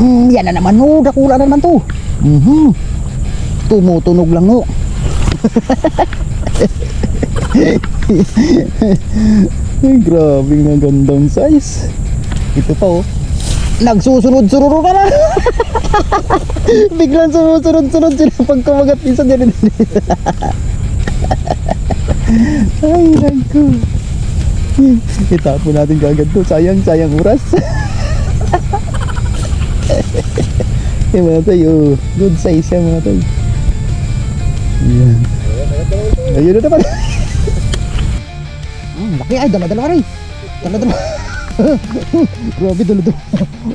Yan na naman no, dakula na naman to. Tumutunog lang no. Ay, grabe nga gandang size. Ito pa oh. Nagsusunod-sunod na lang. Biglang sumusunod-sunod sila pag kumagat isa dyan. Ay, naku. Itapon natin kagad to. Sayang oras. Mga tayo, good size yan mga tayo. Ayan. Ayun na naman. Laki ay, dala-dala rin. Dala-dala. Grabe, dala-dala.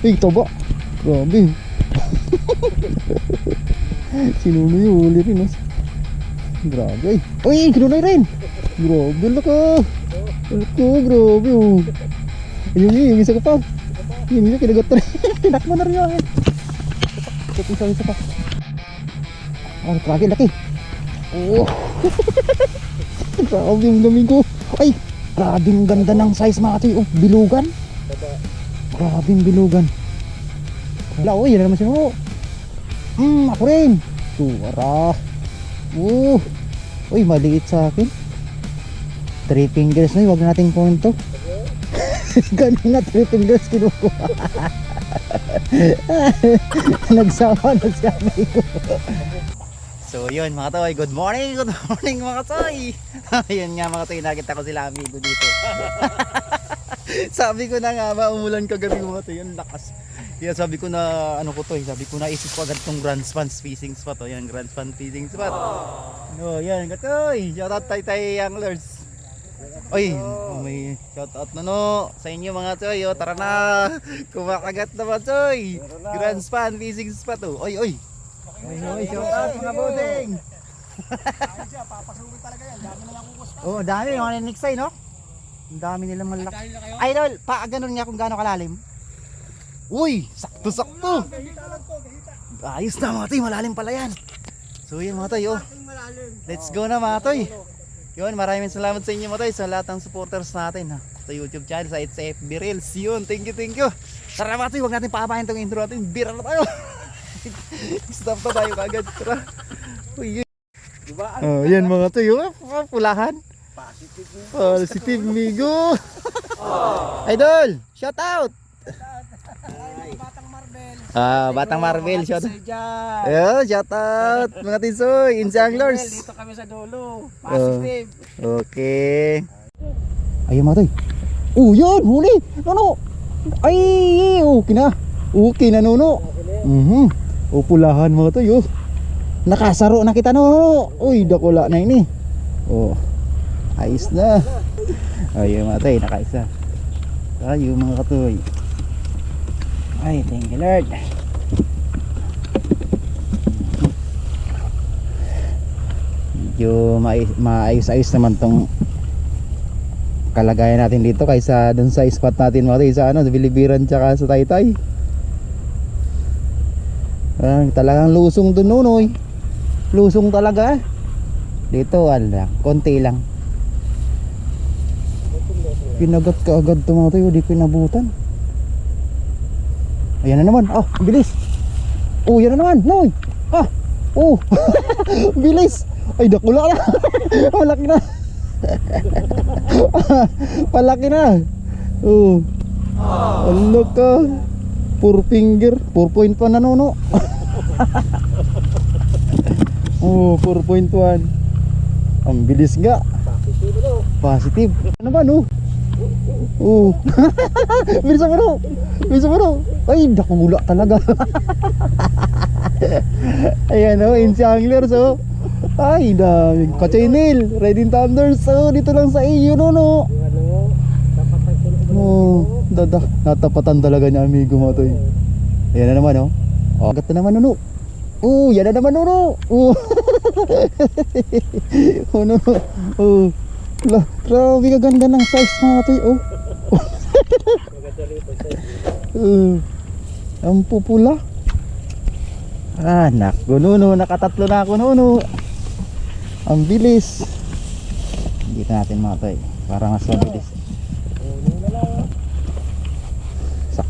Ay, taba. Grabe. Sinunoy yung huli rin. Grabe ay. Uy, kinunoy rin. Grabe, laka. Laka, grabe oh. Ayun yung isa ko pa. Yung isa kinagat rin. Tinakmo na rin yun. Isa pa. Oh, grabe, laki. Oh. Grabe yung gaming ko. Ay, grabe yung ganda ng size mga ito. Oh, bilugan. Grabe yung bilugan. Wala, oh, yan na naman siya. Ako rin. Suwara. Uy, maliit sa akin. 3 fingers na yun, huwag nating punto. Ganun na 3 fingers kinukuha. Nagsawa na siya amigo. So yun mga toy, good morning mga toy. Ayun nga mga toy, nakita ko sila amigo dito. Sabi ko na nga ba, umulan kagabi mga toy, yung lakas. Kaya sabi ko na, ano ko toy, sabi ko na isip ko agad tong grand span fishing spot. Yan, grand span fishing spot. No, yan, katoy, shoutout tay anglers. Oy, may shoutout na no sa inyo mga toy, tara na. Kumakagat na mga toy. Grand span fishing spot oh. Oy, shoutout mga bossing. Papasukin talaga yan, dami nilang kukus pa. Oh, dami yung naniksay no? Ang dami nilang malaki. Idol, pa ganun nga kung gaano kalalim. Uy, sakto. Ayos na mga toy, malalim pala yan. So yun mga toy, let's go na mga toy. Yun, maraming salamat sa inyo mga toy, sa lahat ng supporters natin ha, sa YouTube channel, sa FB Reels. Yun, thank you. Tara mga toy, huwag natin paabahin itong intro natin. Bira na tayo. Stop na tayo kagad. Tara. Uy, yun. Yan mga toy, pulahan. Positive migo. Idol, shout out. Batang Marvel, shout out. Shout out mga tinsoy, Insanglers. Dito kami sa dulo. Positive. Okay. Ayun mga toy. Yan, huli. Ano? Ay, okay na nuno. Pulahan mga toy. Nakasaro na kita no. Uy, dakula na ini. Ayos na. Ayun mga toy, nakaisa. Ayun mga katoy. Ay, thank you Lord. Medyo maayos-ayos naman tong kalagayan natin dito kaysa dun sa spot natin mga tayo, sa sa Bilibiran tsaka sa Taytay. Talagang lusong dun nunoy. Lusong talaga. Dito wala, konti lang. Pinagat ka agad ito mga tayo, di pinabutan. Ayan na naman. Bilis. Yan na naman. Noy. Bilis. Ay, dakula na. Malaki na. Palaki na. Ano ka? 4 finger. 4.1 na no. 4.1. Ang bilis nga. Positive. Ano ba no? Bilis mo no. Ay, nakula talaga. Ayan Insanglers Ay, daming ka-channel Riding Thunders dito lang sa iyo no. Natapatan talaga niya amigo mo to. Ayan na naman agad na naman no. Yan na naman no. Grabe kaganda ng size mga to. Ang pupula. Naku nuno, nakatatlo na ako nuno. Ang bilis. Dito natin mga toy, para mas mabilis.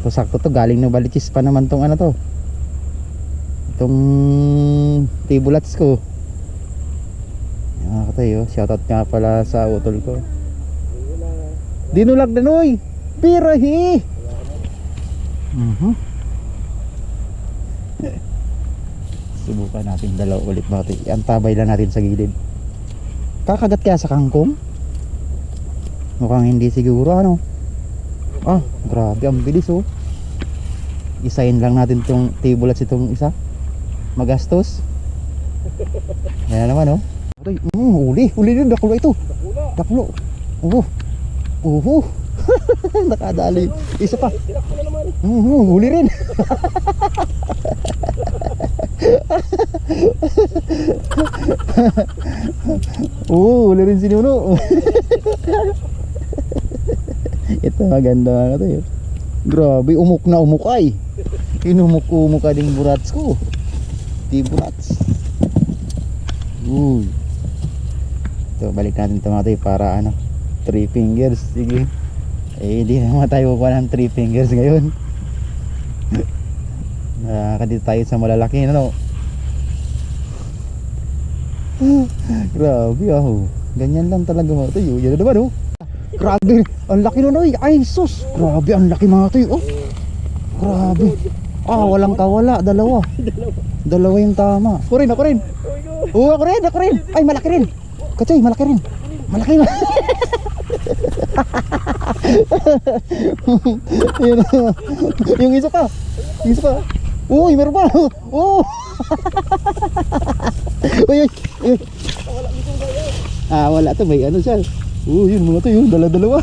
Sakto-sakto to, galing na Balichis pa naman tong ano to. Itong tibulats ko. Mga katay, oh. Shoutout nga pala sa utol ko. Dinulag na noy. Pirahi. Subukan natin dalaw ulit mga katay. Antabay lang natin sa gilid. Kakagat kaya sa kangkong? Mukhang hindi siguro ano. Ah, grabe ang bilis oh. Isayin lang natin tong tibulats itong isa. Magastos. Yan naman oh. Uli din, dakulo ito. Dakulo. Nakadali. Isa pa. Uli rin. Uli rin si Nuno. Ito maganda nga ito yun. Grabe, umuk na umukay. Inumuk-umuk ka ding burats ko. Di burats. Ito, balik natin ito mga tayo para ano, 3 fingers. Sige. Eh, di naman tayo kukuha ng 3 fingers ngayon. Nakakadito tayo sa malalaki, ano? Grabe ah. Ganyan lang talaga mga tayo. Yan na naman oh. Grabe, ang laki nun oy. Ay sus, grabe ang laki mga tayo oh. Grabe. Ah, walang kawala, dalawa. Dalawa yung tama. Ako rin. Oo, ako rin. Ay, malaki rin. Kachay, malaki rin. Malaki na. Yung isa pa. Uy, meron pa. Oh. Uy. Ah, wala to, may ano siya. Yun mga to, yun, dala-dalawa.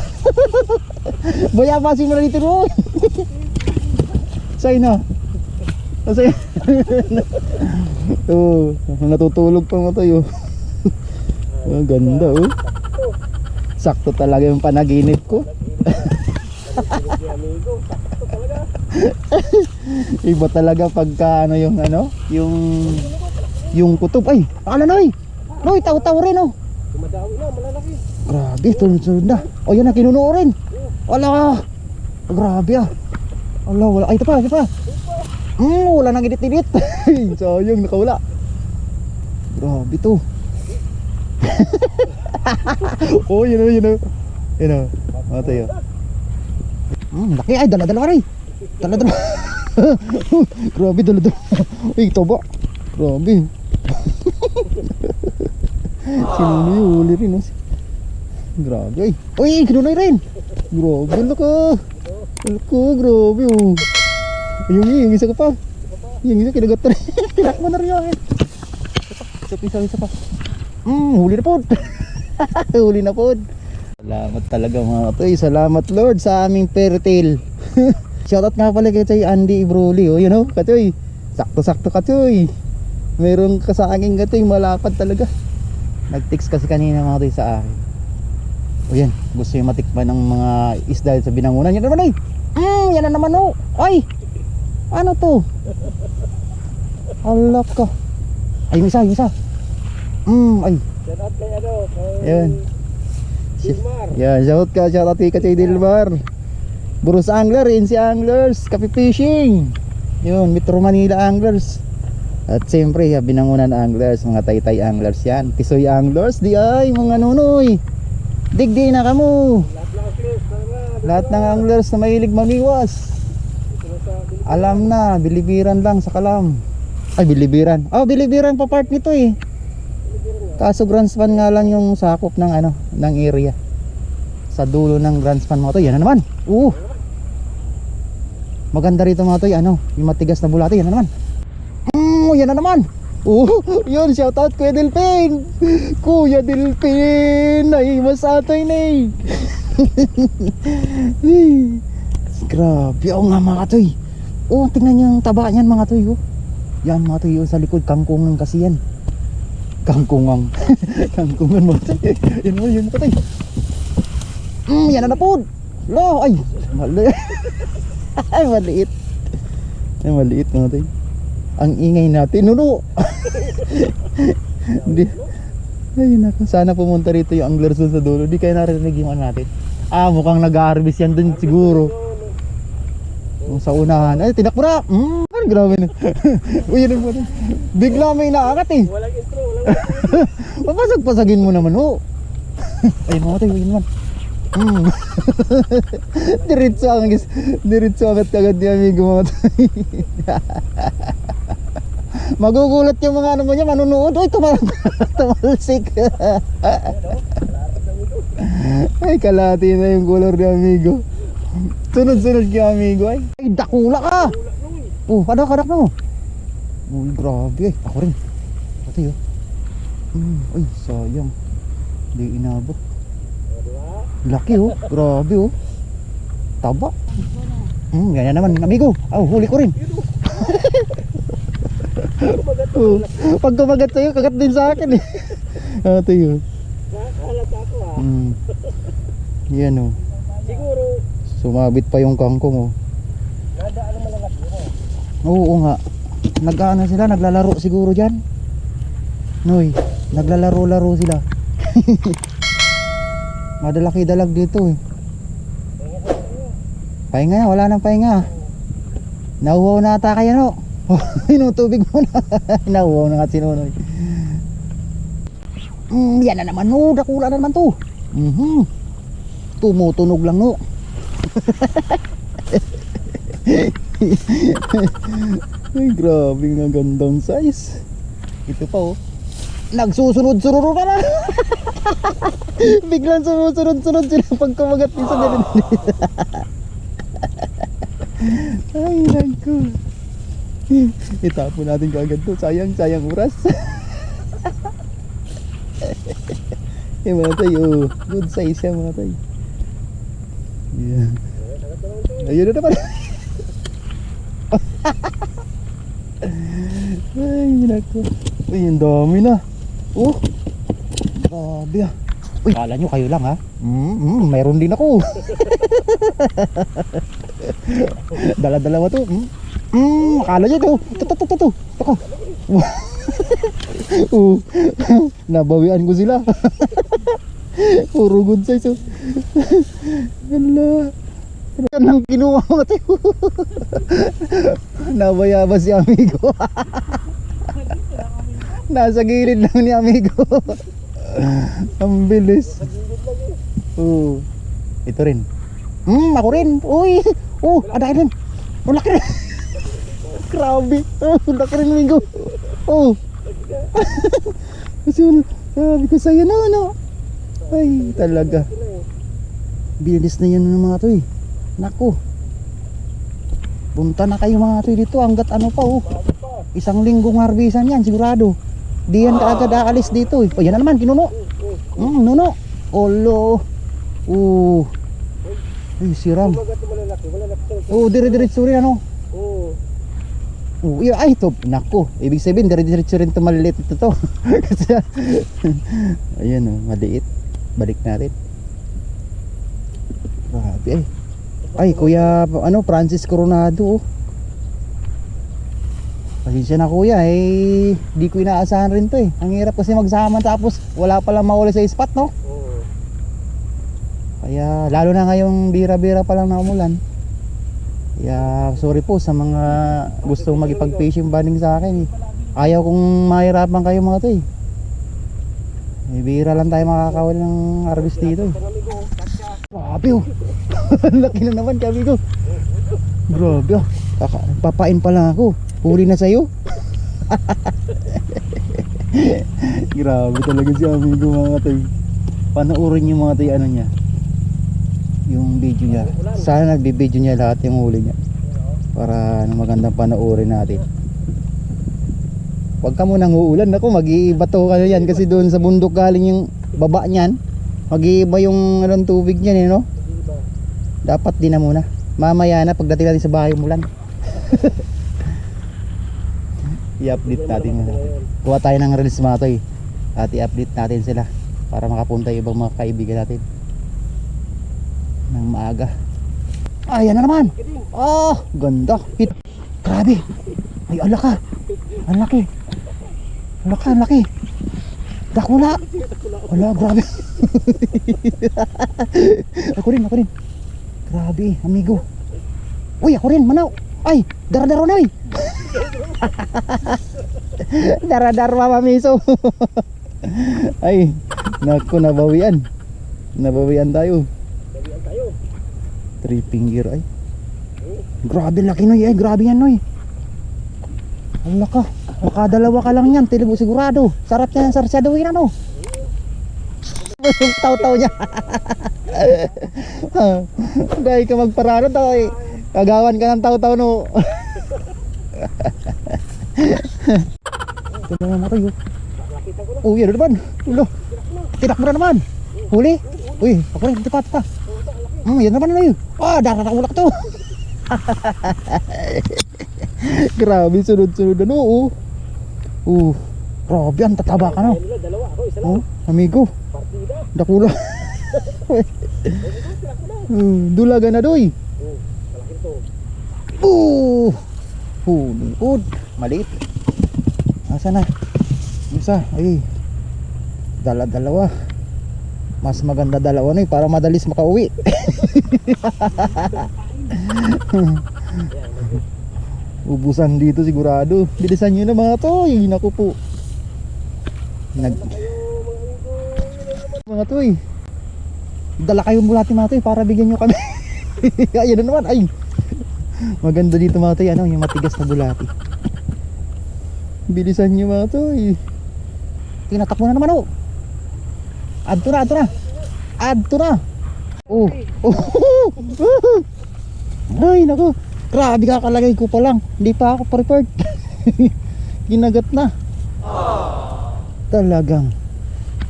Bayapasin mo na dito ron. Say na. Say. Natutulog pa mga to yun. Ang ganda oh. Sakto talaga yung panaginip ko. Iba talaga pagka ano, yung kutob. Ay, akala na Noy, tao-tao rin oh. Kumadawi na, malalaki. Grabe, sunod na. O yan na, kinuno rin. Wala. Grabe ah. Wala. Ay, ito pa. Wala nang edit-edit. Sayang, nakawala. Grabe to. Oh, yun o. Matay o. Laki. Ay, dala-dalawa rin. Dala-dalawa. Grabe, dala-dalawa. Ay, toba. Grabe. Sinunoy, huli rin o. Grabe ay. Uy, kinunoy rin. Grabe, laka. Grabe o. Yung isa ka pa. Yung isa kinagat na rin. Tinakmo na rin yan. Isa pa. Huli na po. Huli na po. Salamat talaga mga toy. Salamat Lord sa aming fairy tale. Shoutout nga pala kay Andy Ibroli oh, you know, katoy. Sakto-sakto katoy. Meron ka sa akin katoy, malapad talaga. Nag-text kasi kanina mga toy sa akin. O yan, gusto yung matikman ng mga isda sa binangunan. Yan naman ay. Yan na naman oh. Ay. Ano to? Alak ka. Ay, yung isa. Ay. Shout out kay ano, kay Yan. Dilmar. Yan, shout out kay Dilmar. Burus Angler, NC Anglers, Cafe Fishing. Yun, Metro Manila Anglers. At siyempre, Binangunan Anglers, mga Taytay Anglers yan. Tisoy Anglers, di ay, mga nunoy. Digdi na kamo. Lahat ng anglers na mahilig mamiwas. Alam na, bilibiran lang sa kalam. Ay, bilibiran. Oh, bilibiran pa part nito eh. Kaso grand span nga lang yung sakop ng ano, ng area. Sa dulo ng grand span mga to, yan na naman. Maganda rito mga to, ano, yung matigas na bulate, yan na naman. Yan na naman. Yun, shout out Kuya Delpin. Kuya Delpin, ay masatay na eh. Grabe, nga mga toy. Tingnan niyo yung taba niyan mga toy. Yan mga toy, sa likod, kangkungan kasi yan. Kangkungan mga toy. Yun mga toy. Yan na po. Ay, maliit. Ay, maliit. Ay, maliit mga toy. Ang ingay natin, nuno. Ay naku, sana pumunta rito yung anglers dun sa dulo. Di kayo narinig yung ano natin. Mukhang nag-harvest yan dun siguro. Sa unahan. Ay, tinakbo na. Ay, grabe na. Uy, yun po. Bigla may naakat eh. Walang intro, walang intro. Papasag-pasagin mo naman, oh. Ay, mga tayo, yun naman. Diretso ang guys. Diretso agad-agad ni amigo mga tayo. Magugulat yung mga ano mo niya, manunood. Uy, tumalsik. Ay, kalati na yung color ni amigo. Sunod-sunod kay amigo. Ay, dakula ka. Oh, kadak mo. Uy, grabe. Ako rin. Pati oh. Ay, sayang. Hindi inabot. Laki oh. Grabe oh. Taba. Ganyan naman amigo. Huli ko rin. Pag kumagat sa'yo, kagat din sa akin eh. Ito yun. Nakakalata ako ha. Yan oh. Siguro, Sumabit pa yung kangkong oh. nadaan naman ang laki mo. Oo nga. Nag-ano sila, naglalaro siguro dyan. Noy, naglalaro-laro sila. Madalaki-dalag dito eh. Pahinga, wala nang pahinga. Nauhaw na ata kaya no. Inutubig mo na. Nauhaw na nga si Nonoy. Yan na naman no, dakula na naman to. Tumutunog lang no. Ay, grabe nga gandang size. Ito pa oh. Nagsusunod-sunod na lang. Biglang sumusunod-sunod sila pag kumagat din sa ganun. Ay, nako. Itapon natin kagad to. Sayang oras. Mga tayo. Good size yan mga tayo. Yeah. Ayun na naman. Ay, nako. Uy, ang dami na. Oh, grabe ah. Uy, kala nyo kayo lang ha. Mayroon din ako. Dala-dalawa to. Akala nyo to. Ito. Nabawian ko sila. Puro good size oh. Hala. Nang kinuha mo tayo. Nabayaba si amigo. Nasa gilid lang ni amigo. Ang bilis. Ito rin. Ako rin. Uy. Ada rin. Laki rin. Grabe. Laki rin amigo. Kasi sabi ko sa'yo na ano. Ay talaga. Bilis na yan ng mga to eh. Naku. Punta na kayo mga to dito hanggat ano pa oh. Isang linggong harbisan yan sigurado. Di yan kaagad aalis dito eh. Yan na naman kinuno. Nuno. Olo. Ay siram. Dire-diretso rin ano. Ay ito. Naku. Ibig sabihin dire-diretso rin ito maliit ito to. Kasi ayan oh. Maliit. Balik natin. Grabe ay kuya Francis Coronado oh. Pasensya na kuya di ko inaasahan rin to eh. Ang hirap kasi magsama tapos wala palang mahuli sa spot no. Kaya lalo na ngayong bira-bira pa lang na umulan. Kaya sorry po sa mga gustong magipag-fishing banding sa akin eh. Ayaw kong mahirapan kayo mga to eh. Bira lang tayo makakawal ng harvest dito eh. Grabe oh. Laki na naman kami ko. Grabe oh. Papain pa lang ako. Huli na sa'yo. Grabe talaga si amigo mga tayo. Panoorin yung mga tayo ano niya. Yung video niya. Sana nagbibideo niya lahat yung huli niya. Para magandang panoorin natin. Huwag ka munang uulan. Ako mag-iibato ka na yan. Kasi doon sa bundok galing yung baba niyan. Mag-iiba yung tubig niyan eh no. Dapat din na muna. Mamaya na pagdating natin sa bahay umulan. I-update natin muna. Kuha tayo ng reels mga toy. At i-update natin sila. Para makapunta yung ibang mga kaibigan natin. Nang maaga. Ayan na naman. Ganda. Hit. Grabe. Ay alaka. Ang laki. Ang laki. Dakula. Wala, grabe. Ako rin. Grabe, amigo. Uy, ako rin, manaw. Ay, dara-daro na, uy. Dara-daro, Mama Miso. Ay, naku, nabawian. Nabawian tayo. Sabihan tayo. 3 finger, ay. Grabe laki, Noy. Ay, grabe yan, Noy. Ala ka. Makadalawa ka lang yan, tilibo sigurado. Sarap yan, sarsaduhin, ano. Yung taw-taw niya. Dahil ka magparano tayo, eh. Kagawan ka ng taw-taw, no. Ito na naman tayo. Nakita ko na. Oh, yan na naman. Ulo. Tinak mo na naman. Huli. Uy, ako rin. Tipa. Yan naman na yun. Ah, darakulak to. Grabe, sunod-sunod na, no. Grabe, ang tataba ka, no. Kaya nila, dalawa. Ako, isa lang. Oh, amigo. Partida. Dakula. Dulaga na, doy. Malaki to. Hulikod. Maliit. Asa na? Isa. Ay. Dalawa. Mas maganda dalawa na, para madalis makauwi. Ubusan dito sigurado. Bilisan nyo na, mga toy. Naku po. Mga toy. Dala kayo mula mga toy para bigyan nyo kami. Ayan na naman. Ay. Maganda dito, mga toy. Ano, yung matigas na bulati. Bilisan nyo, mga toy. Tinatakbo na naman, oh. Add to na. Oh. Ay, naku. Grabe, kakalagay ko pa lang. Hindi pa ako prepared. Ginagat na. Talagang.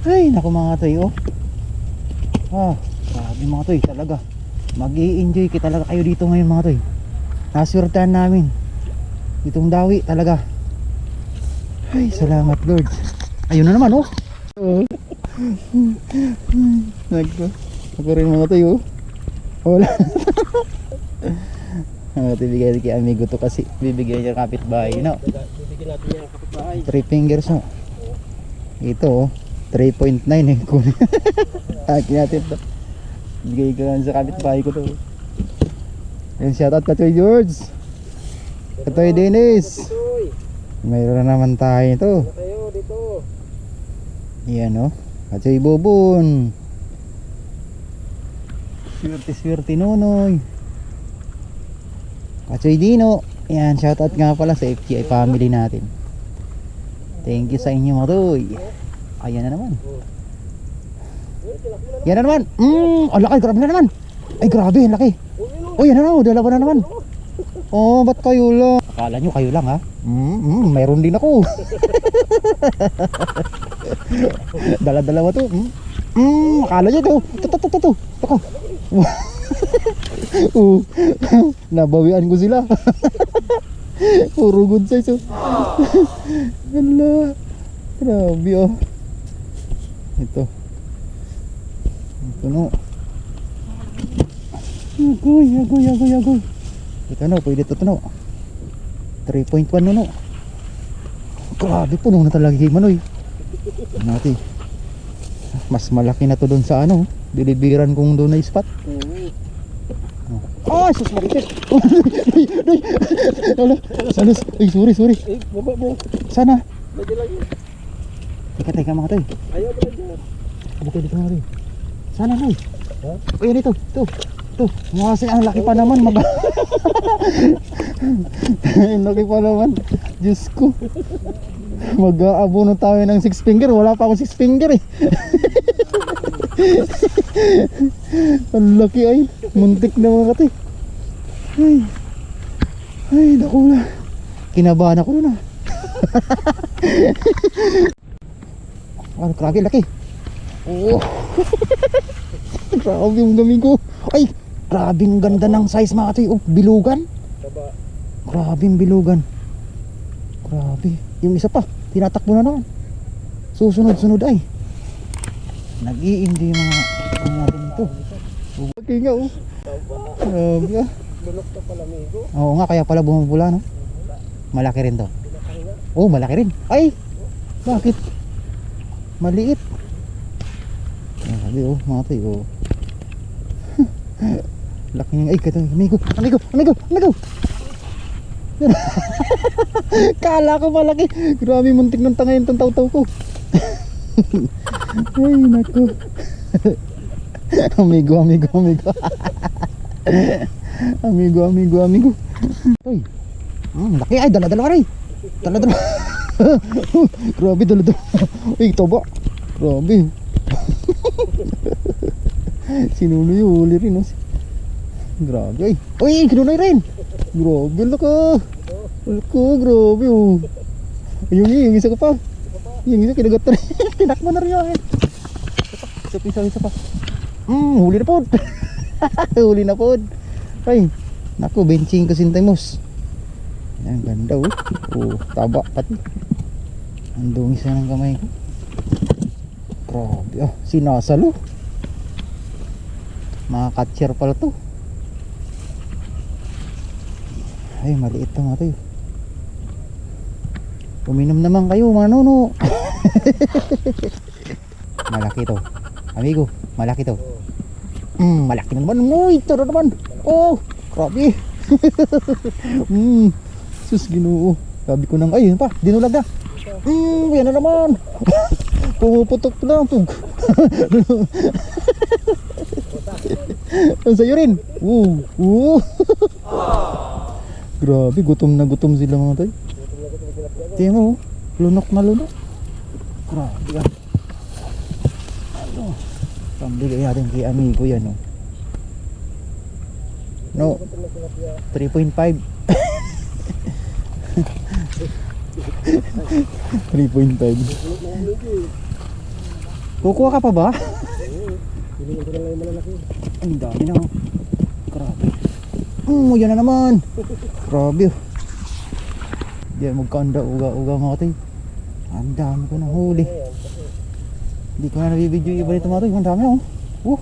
Ay, naku, mga toy, oh. Grabe, mga toy, talaga. Mag-i-enjoy talaga kayo dito ngayon, mga toy. Naswertahan namin. Itong dawi, talaga. Ay, salamat, Lord. Ayun na naman, oh. Ako rin, mga toy, oh. Wala. Bibigay kay amigo to kasi bibigyan niya kapitbahay, no. Bibigyan natin yan kapitbahay. 3 fingers, no. Ito, oh, 3.9 eh. Akin natin to. Bigay ko lang sa kapitbahay ko to. Yung shoutout Katoy George, Katoy Dennis. Toy. Mayroon na naman tayo ito. Ano kayo dito? Yan, oh, Katoy Bubon. Swerte Nonoy. Katoy Dino. Yan, shoutout nga pala sa FGI family natin. Thank you sa inyo, mga toy. Ayan na naman. Yan na naman. Ang laki, grabe na naman. Ay, grabe, ang laki. Oh, yan na naman, dalawa na naman. Oh, ba't kayo lang? Akala nyo kayo lang, ha? Mayroon din ako. Dala-dalawa to. Akala nyo to. Ito. Nabawian ko sila. Puro good size, oh. Hala. Grabe, oh. Ito, no. Agoy. Ito, no, pwede ito, no. 3.1, no. Grabe, puno na talaga kay Manoy. Natin. Mas malaki na to doon sa ano, dilibiran kong doon na spot. Oh, sus, marites. Salos. Ay, sorry. Baba mo. Sana. Medyo lang yun. Teka, mga toy. Ayaw mo na dyan. Bukay dito, mga toy. Sana, Noy. Ha? O, yan ito. Ito. Kasi ang laki pa naman. Ang laki pa naman. Diyos ko. Mag-aabono tayo ng 6 finger. Wala pa akong 6 finger, eh. Ang laki, ay. Muntik na, mga toy. Ay, naku na. Kinabahan ako nun, ah. Ano, grabe, laki. Oh. Grabe yung gaming ko. Ay, grabe yung ganda ng size, mga toy. Oh, bilugan. Baba. Grabe yung bilugan. Grabe. Yung isa pa, tinatakbo na naman. Susunod-sunod, ay. Nag-i-indi yung mga natin ito. Okay nga, oh. Grabe, ah. Bulok to pala, amigo. Oo nga, kaya pala bumubula, no? Malaki rin to. Oh, malaki rin. Ay! Bakit? Maliit. Sabi, oh, mga toy, oh. Laki ng ay kata amigo. Kala ko malaki. Grabe muntik ng tanga yung taw-taw ko. Ay nako. Amigo. Amigo. Uy. Laki ay dala-dala rin. Dala-dala. Grabe dala-dala. Uy, toba. Grabe. Sinunoy uli rin. Grabe ay. Uy, kinunoy rin. Grabe lako. Grabe oh. Yung isa ka pa. Yung isa kinagat na rin. Tinakbo na rin yun. Isa pa. Huli na po. Huli na po. Ay, naku, benching ko sintemos. Yan, ganda oh. Oh, taba pati. Ang dungis na ng kamay ko. Grabe oh, sinasalo. Mga catcher pala to. Ay, maliit to mga to. Uminom naman kayo mga nono. Malaki to. Amigo, malaki to. Malaki na naman. Uy, ito na naman. Oh, grabe. Sus, Ginoo. Sabi ko nang, ay, yun pa, dinulag na. Yan na naman. Pumuputok na. Ang sayo rin. Grabe, gutom na gutom sila mga tayo. Tingnan mo, lunok na lunok. Grabe yan. Ano? Pambigay natin kay amigo yan oh. No, 3.5. 3.5. Kukuha ka pa ba? Ang dami na oh. Grabe. Yan na naman. Grabe oh. Diyan magkanda uga mga tayo. Ang dami ko na huli. Hindi ko na nabibidyo iba nito mga tayo. Ang dami oh.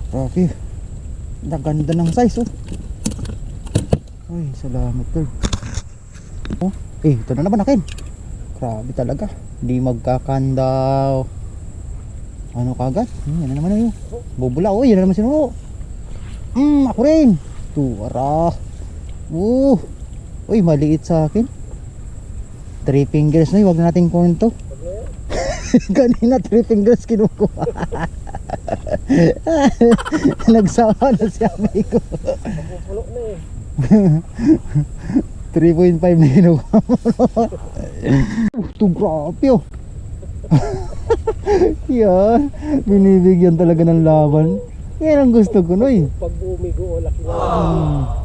Grabe. Ang ganda ng size oh. Ay, salamat Lord. Oh, ito na naman akin. Grabe talaga. Hindi magkakandaw. Ano kagad? Yan na naman yun. Bubula. Oh, yan na naman sinulo. Ako rin. Tuwara. Uy, maliit sa akin. 3 fingers na yun. Huwag na natin kunin to. Kanina 3 fingers kinukuha. Nagsawa na si amigo. 3.5 na kinukuha mo. Ito grabe oh. Yan. Binibigyan talaga ng laban. Yan ang gusto ko noy. Pag umigo, laki na.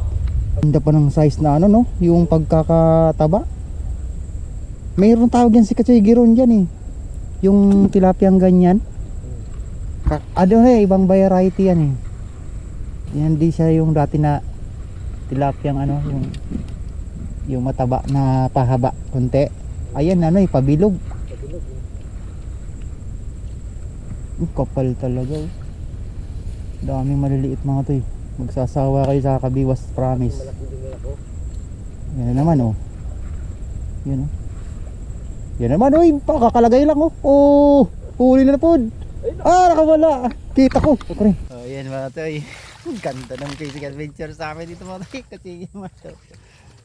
Ganda pa ng size na ano no, yung pagkakataba. Mayroong tawag yan si Katsoy Giron dyan eh. Yung tilapiyang ganyan. Ano ibang variety yan eh. Yan di siya yung dati na tilapiyang ano, yung mataba na pahaba konti. Ayan ano pabilog. Kapal talaga oh. Daming maliliit mga to eh. Magsasawa kayo sa kabiwas, promise. Yan na naman oh. Yan oh. Yan naman oh, pakakalagay lang oh. Oh, huli na po. Nakawala. Kita ko. Oh, yan mga to eh. Ganda ng fishing adventure sa amin dito mga to. Kasi yung mga to.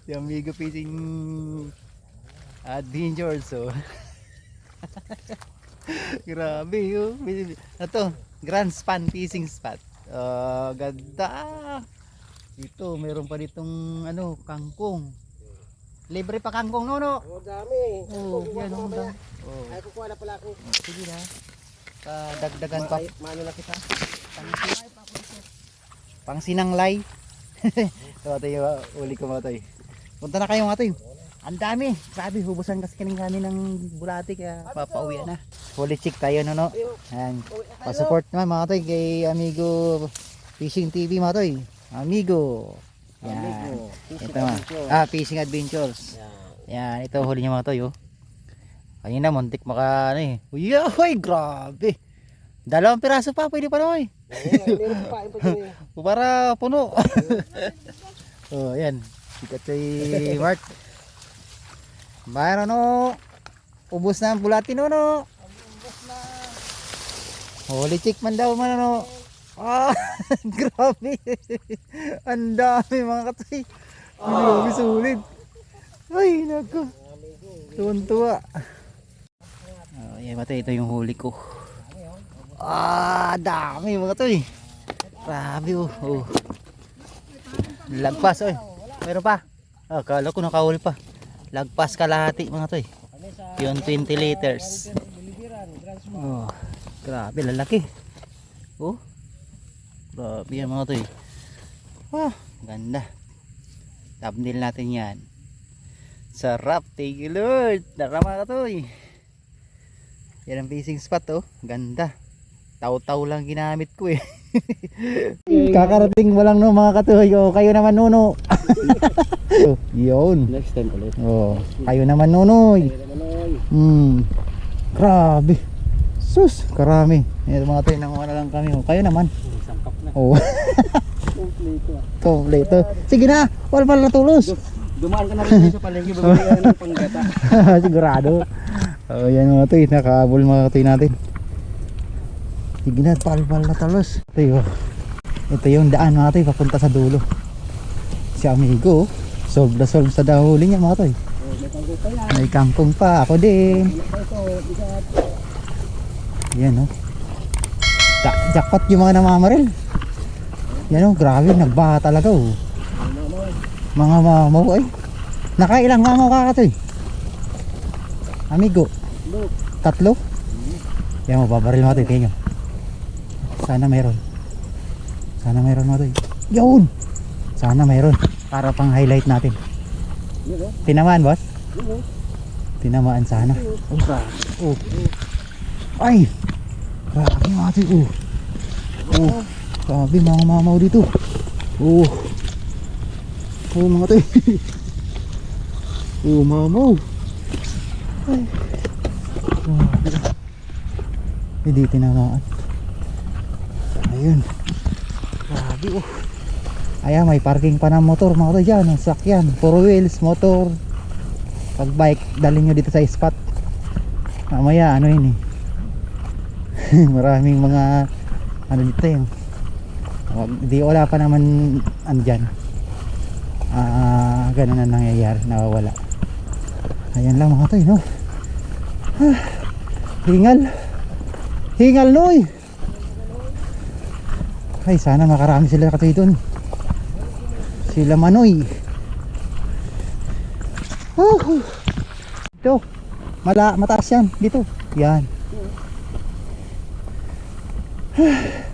Si Amigo Fishing Adventure so. Grabe oh. Ito, Grand Span Fishing Spot. Ganda. Dito, mayroon pa ditong ano, kangkong. Libre pa kangkong no? Oh, dami. Yan ang dami. Ay, kukuha na pala ako. Sige na. Dagdagan pa. Mano na kita. Pang sinanglay. So, ito yung uli ko mga toy. Punta na kayo mga toy. Ang dami. Sabi, hubusan kasi kami ng bulati kaya papauwi na. Fully check tayo no. Ayan. Pa-support naman mga toy kay Amigo Fishing TV mga toy. Amigo. Yan. Ito Fishing Adventures. Yan, ito huli niya mga toy oh. Kanina muntik maka ano eh. Uy, grabe. 2 piraso pa, pwede pa naman eh. Meron pa dyan eh. Para puno. Oh, ayan. Sikat si Mark. Mayroon no. Ubus na ang bulati no. Ubus na. Holy chick man daw man no. Ah, grabe. Ang dami mga katoy. Grabe sulit. Ay, naku. Tuwan-tuwa. Ayan matoy, ito yung huli ko. Ah, dami mga katoy. Grabe oh. Oh. Lagpas oy. Meron pa. Ah, kala ko nakahuli pa. Lagpas kalahati mga katoy. Yung 20 liters. Oh, grabe lalaki. Oh. Grabe yan mga katoy. Ah, ganda. Thumbnail natin yan. Sarap, thank you Lord. Tara mga katoy. Yan ang fishing spot oh. Ganda. Taw-taw lang ginamit ko eh. Kakarating mo lang no mga katoy. Oh, kayo naman nuno. Oh, yun. Next time ulit. Oh, kayo naman nunoy. Grabe. Sus, karami. Yan mga katoy, nanguha na lang kami. Oh, kayo naman. Sangkap na. Oh. Kompleto. Kompleto. Sige na, wala pala natulos. Dumaan ka na rin sa palengke bumili ka ng panggata. Sigurado. Oh, yan mga katoy, nakahabol mga katoy natin. Sige na, pal-pal na talos. Ito yung daan mga katoy, papunta sa dulo. Si amigo, solve na solve sa dahuli niya mga katoy. May kangkong pa, ako din. Yan oh. Jackpot yung mga namamaril. Yan oh, grabe, nagbaha talaga oh. Mga mamaw ay. Nakailang mamaw ka katoy? Amigo? 3? Yan mo, babaril mo ito, tingin nyo. Sana mayroon. Sana mayroon mo ito. Yun! Sana mayroon. Para pang highlight natin. Tinamaan boss? Tinamaan sana. Oh. Ay! Grabe mga ito. Oh. Grabe mga mamaw dito. Oh. Oh mga ito. Oh mamaw. Ay. Hindi tinamaan. Ayun. Grabe oh. Ayan, may parking pa ng motor mga to dyan. Sakyan, 4 wheels, motor. Pag bike, dalhin nyo dito sa spot. Mamaya ano yun eh. Maraming mga ano dito yun. Di wala pa naman andyan. Ganun na nangyayari, nawawala. Ayan lang mga to no. Hingal. Hingal noy. Ay sana makarami sila katoy doon. Sila manoy. Ito. Mataas yan dito. Yan.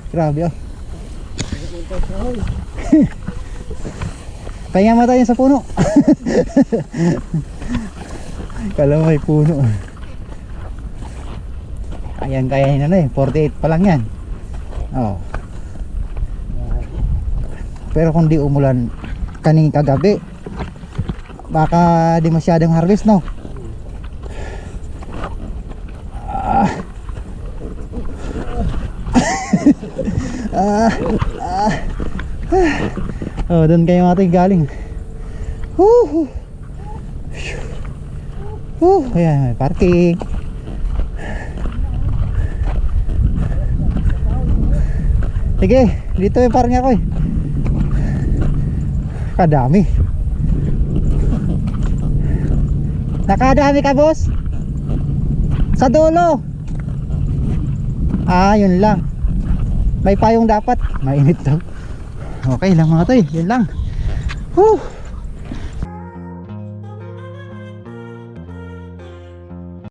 Grabe oh. Pahinga mo tayo sa puno. Kala mo may puno. Ayan, kayahin na eh. 48 pa lang yan. Oh. Pero kung di umulan kaning kagabi, baka di masyadong harvest no. Oh, doon kayo mga galing. Ayan, may parking. Sige, dito yung parking ako eh. Kadami. Nakadami ka boss? Sa dulo. Yun lang. May payong dapat. Mainit daw. Okay lang mga toy, yun lang.